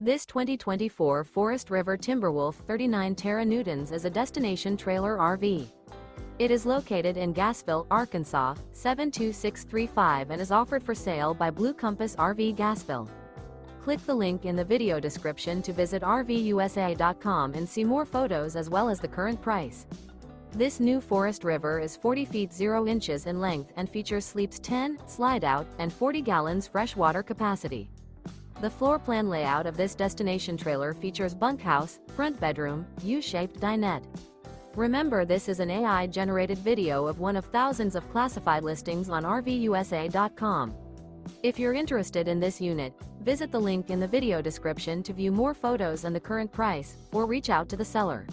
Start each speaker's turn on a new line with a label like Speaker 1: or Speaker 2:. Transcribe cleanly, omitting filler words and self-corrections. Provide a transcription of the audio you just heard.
Speaker 1: This 2024 Forest River Timberwolf 39 Newtons is a destination trailer RV. It is located in Gassville, Arkansas, 72635 and is offered for sale by Blue Compass RV Gassville. Click the link in the video description to visit RVUSA.com and see more photos as well as the current price. This new Forest River is 40 feet 0 inches in length and features sleeps 10, slide-out, and 40 gallons freshwater capacity. The floor plan layout of this destination trailer features bunkhouse, front bedroom, U-shaped dinette. Remember, this is an AI-generated video of one of thousands of classified listings on RVUSA.com. If you're interested in this unit, visit the link in the video description to view more photos and the current price, or reach out to the seller.